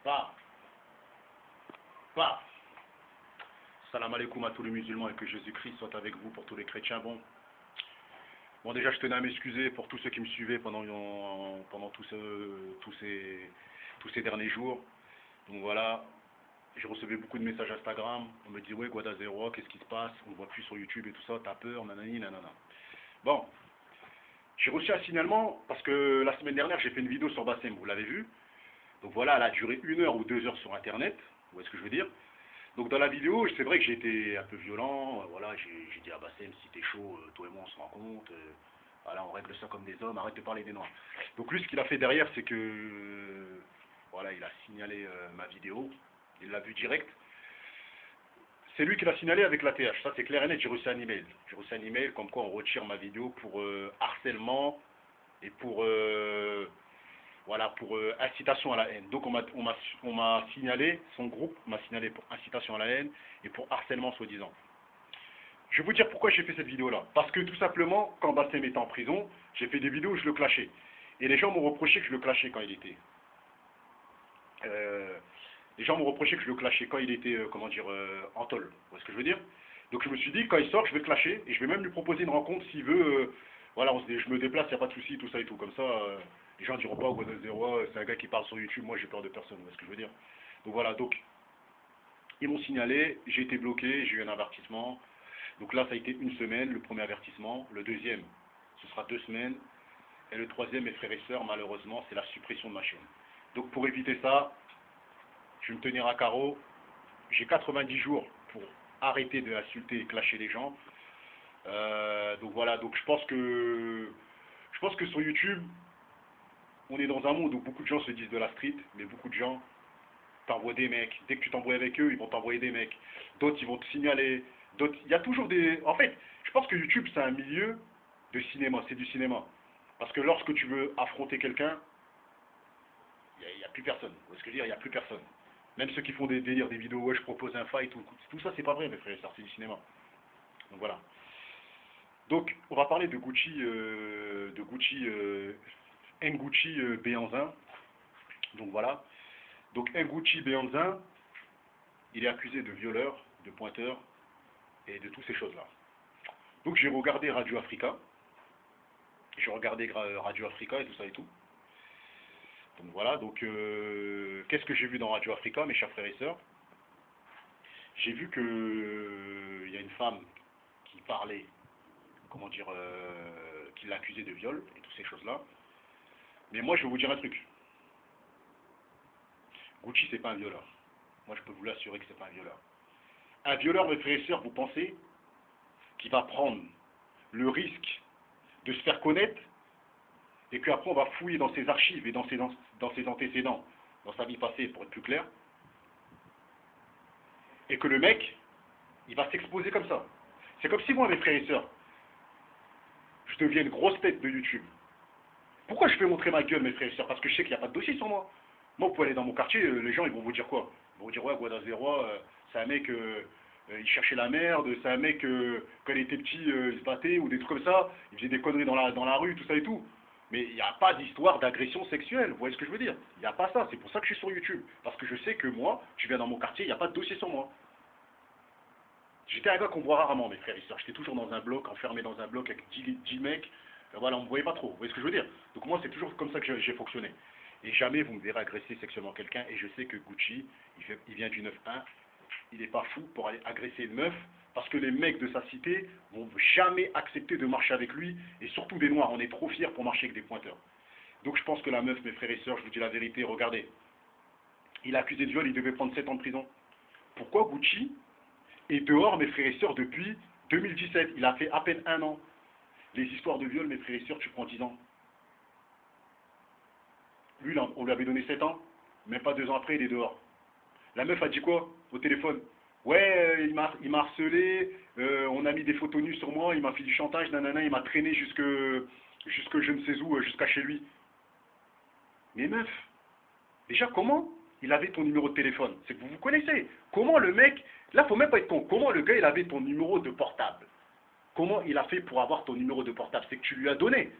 Pas. Pas. Salam alaikum à tous les musulmans et que Jésus-Christ soit avec vous pour tous les chrétiens. Bon, déjà, je tenais à m'excuser pour tous ceux qui me suivaient pendant tous ces derniers jours. Donc voilà, j'ai reçu beaucoup de messages Instagram. On me dit, ouais, Guada Zero, qu'est-ce qui se passe? On ne voit plus sur YouTube et tout ça, t'as peur, nanani, nanana. Bon, j'ai reçu un signalement parce que la semaine dernière, j'ai fait une vidéo sur Bassem, vous l'avez vu. Donc voilà, elle a duré 1 heure ou 2 heures sur Internet, vous voyez ce que je veux dire. Donc dans la vidéo, c'est vrai que j'ai été un peu violent, voilà, j'ai dit à Bassem, si t'es chaud, toi et moi on se rencontre, voilà, on règle ça comme des hommes, arrête de parler des noirs. Donc lui, ce qu'il a fait derrière, c'est que, voilà, il a signalé ma vidéo, il l'a vu direct. C'est lui qui l'a signalé avec la TH, ça c'est clair et net, j'ai reçu un email. J'ai reçu un email comme quoi on retire ma vidéo pour harcèlement et pour... voilà, pour incitation à la haine. Donc on m'a signalé, son groupe m'a signalé pour incitation à la haine et pour harcèlement soi-disant. Je vais vous dire pourquoi j'ai fait cette vidéo-là. Parce que tout simplement, quand Bassem était en prison, j'ai fait des vidéos où je le clashais. Et les gens m'ont reproché que je le clashais quand il était... les gens m'ont reproché que je le clashais quand il était, en tôle. Vous voyez ce que je veux dire? Donc je me suis dit, quand il sort, je vais le clasher et je vais même lui proposer une rencontre s'il veut. Voilà, je me déplace, il n'y a pas de souci, tout ça et tout. Comme ça, les gens diront pas, Guada Zero, c'est un gars qui parle sur YouTube, moi j'ai peur de personne. Vous voyez ce que je veux dire? Donc voilà, donc ils m'ont signalé, j'ai été bloqué, j'ai eu un avertissement. Donc là, ça a été 1 semaine, le premier avertissement. Le deuxième, ce sera 2 semaines. Et le troisième, mes frères et sœurs, malheureusement, c'est la suppression de ma chaîne. Donc pour éviter ça, je vais me tenir à carreau. J'ai 90 jours pour arrêter de insulter et clasher les gens. Donc voilà, donc je pense que sur YouTube, on est dans un monde où beaucoup de gens se disent de la street, mais beaucoup de gens t'envoient des mecs. Dès que tu t'embrouilles avec eux, ils vont t'envoyer des mecs. D'autres, ils vont te signaler. D'autres, il y a toujours des... En fait, je pense que YouTube, c'est un milieu de cinéma, c'est du cinéma. Parce que lorsque tu veux affronter quelqu'un, il n'y a plus personne. Vous voyez ce que je veux dire? Il n'y a plus personne. Même ceux qui font des délires, des vidéos, ouais, je propose un fight, tout ça, c'est pas vrai, mes frères et sœurs, c'est du cinéma. Donc voilà. Donc, on va parler de Gucci, Nguci Béanzin. Donc voilà. Donc Nguci Béanzin, il est accusé de violeur, de pointeur et de toutes ces choses-là. Donc j'ai regardé Radio Africa. J'ai regardé Radio Africa et tout ça et tout. Donc voilà, donc qu'est-ce que j'ai vu dans Radio Africa, mes chers frères et sœurs? J'ai vu que il y a une femme qui parlait, qui l'accusait de viol et toutes ces choses-là. Mais moi, je vais vous dire un truc. Gucci, c'est pas un violeur. Moi, je peux vous l'assurer que c'est pas un violeur. Un violeur, mes frères et sœurs, vous pensez qu'il va prendre le risque de se faire connaître et qu'après, on va fouiller dans ses archives et dans ses antécédents, dans sa vie passée, pour être plus clair, et que le mec, il va s'exposer comme ça. C'est comme si moi, mes frères et sœurs, je deviens une grosse tête de YouTube. Pourquoi je fais montrer ma gueule, mes frères et sœurs? Parce que je sais qu'il n'y a pas de dossier sur moi. Moi, vous pouvez aller dans mon quartier, les gens, ils vont vous dire quoi? Ils vont vous dire, ouais, Guada Zero, c'est un mec, il cherchait la merde, c'est un mec, quand il était petit, il se battait, ou des trucs comme ça, il faisait des conneries dans la rue, tout ça et tout. Mais il n'y a pas d'histoire d'agression sexuelle, vous voyez ce que je veux dire? Il n'y a pas ça, c'est pour ça que je suis sur YouTube. Parce que je sais que moi, je viens dans mon quartier, il n'y a pas de dossier sur moi. J'étais un gars qu'on voit rarement, mes frères et sœurs. J'étais toujours dans un bloc, enfermé dans un bloc avec 10 mecs. Voilà, on ne me voyait pas trop. Vous voyez ce que je veux dire? Donc moi, c'est toujours comme ça que j'ai fonctionné. Et jamais vous me verrez agresser sexuellement quelqu'un. Et je sais que Gucci, il vient du 9-1. Il n'est pas fou pour aller agresser une meuf. Parce que les mecs de sa cité vont jamais accepter de marcher avec lui. Et surtout des noirs. On est trop fiers pour marcher avec des pointeurs. Donc je pense que la meuf, mes frères et sœurs, je vous dis la vérité, regardez. Il a accusé de viol, il devait prendre 7 ans de prison. Pourquoi Gucci est dehors, mes frères et sœurs, depuis 2017? Il a fait à peine 1 an. Les histoires de viol, mes frères et sœurs, tu prends 10 ans. Lui, on lui avait donné 7 ans, même pas 2 ans après, il est dehors. La meuf a dit quoi au téléphone? Ouais, il m'a harcelé, on a mis des photos nues sur moi, il m'a fait du chantage, nanana, il m'a traîné jusque je ne sais où, jusqu'à chez lui. Mais meuf, déjà comment il avait ton numéro de téléphone? C'est que vous vous connaissez. Comment le mec, là faut même pas être con, comment le gars il avait ton numéro de portable? Comment il a fait pour avoir ton numéro de portable? C'est que tu lui as donné.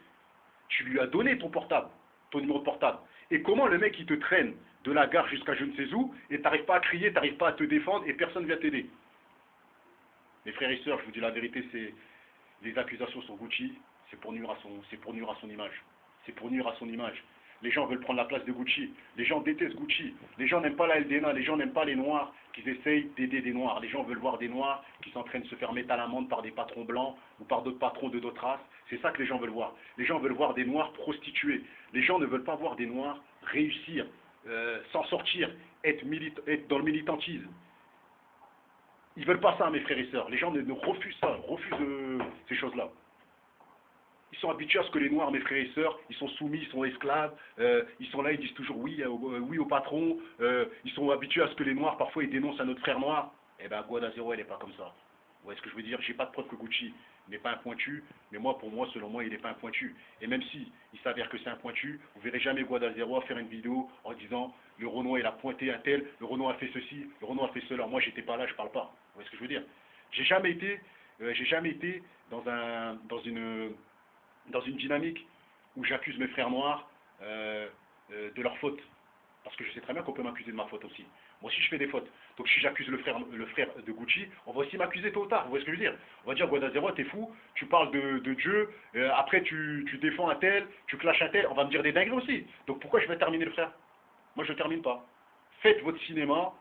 Tu lui as donné ton portable. ton numéro de portable. Et comment le mec il te traîne de la gare jusqu'à je ne sais où et t'arrives pas à crier, t'arrives pas à te défendre et personne vient t'aider. Mes frères et sœurs, je vous dis la vérité, c'est les accusations sur Gucci, c'est pour nuire à son image. C'est pour nuire à son image. Les gens veulent prendre la place de Gucci. Les gens détestent Gucci. Les gens n'aiment pas la LDNA. Les gens n'aiment pas les Noirs qui essayent d'aider des Noirs. Les gens veulent voir des Noirs qui sont en train de se faire mettre à l'amende par des patrons blancs ou par d'autres patrons de d'autres races. C'est ça que les gens veulent voir. Les gens veulent voir des Noirs prostitués. Les gens ne veulent pas voir des Noirs réussir, s'en sortir, être dans le militantisme. Ils veulent pas ça, mes frères et sœurs. Les gens ne refusent ça, refusent ces choses-là. Ils sont habitués à ce que les Noirs, mes frères et sœurs, ils sont soumis, ils sont esclaves, ils sont là, ils disent toujours oui, oui au patron, ils sont habitués à ce que les Noirs, parfois, ils dénoncent à notre frère noir. Eh bien, Guada Zero, elle n'est pas comme ça. Vous voyez ce que je veux dire? J'ai pas de preuve que Gucci n'est pas un pointu, mais moi, pour moi, selon moi, il n'est pas un pointu. Et même si il s'avère que c'est un pointu, vous verrez jamais Guada Zero faire une vidéo en disant le Renoir, il a pointé un tel, le Renoir a fait ceci, le Renoir a fait cela. Moi, j'étais pas là, je parle pas. Vous voyez ce que je veux dire? J'ai jamais été dans une dynamique où j'accuse mes frères noirs de leur faute. Parce que je sais très bien qu'on peut m'accuser de ma faute aussi. Moi aussi je fais des fautes. Donc si j'accuse le frère de Gucci, on va aussi m'accuser tôt ou tard. Vous voyez ce que je veux dire? On va dire Guada Zero, t'es fou, tu parles de Dieu, après tu défends un tel, tu clashes un tel, on va me dire des dingueries aussi. Donc pourquoi je vais terminer le frère? Moi je ne termine pas. Faites votre cinéma,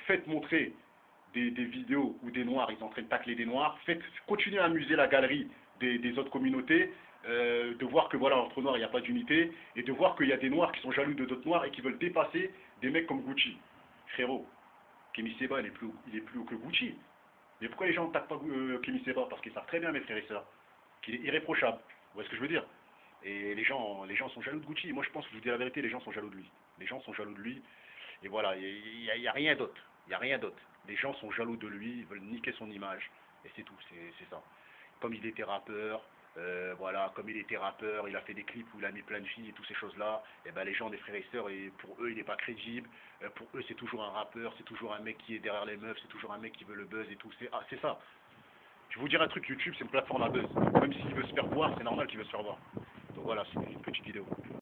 faites montrer des vidéos où des noirs, ils sont en train de tacler des noirs, continuez à amuser la galerie des autres communautés, de voir que voilà, entre noirs, il n'y a pas d'unité, et de voir qu'il y a des noirs qui sont jaloux de d'autres noirs et qui veulent dépasser des mecs comme Gucci. Frérot, Kémy Séba, il est plus haut que Gucci. Mais pourquoi les gens ne tapent pas Kémy Séba? Parce qu'ils savent très bien, mes frères et sœurs, qu'il est irréprochable. Vous voyez ce que je veux dire? Et les gens sont jaloux de Gucci. Moi, je pense que je vous dis la vérité, les gens sont jaloux de lui. Les gens sont jaloux de lui. Et voilà, il n'y a rien d'autre. Il n'y a rien d'autre. Les gens sont jaloux de lui, ils veulent niquer son image. Et c'est tout, c'est ça. Comme il était rappeur, voilà, comme il était rappeur, il a fait des clips où il a mis plein de filles et toutes ces choses-là, et ben les gens, des frères et sœurs, et pour eux, il n'est pas crédible. Pour eux, c'est toujours un rappeur, c'est toujours un mec qui est derrière les meufs, c'est toujours un mec qui veut le buzz et tout. C'est ça. Je vais vous dire un truc, YouTube, c'est une plateforme à buzz. Même s'il veut se faire voir, c'est normal qu'il veut se faire voir. Donc voilà, c'est une petite vidéo.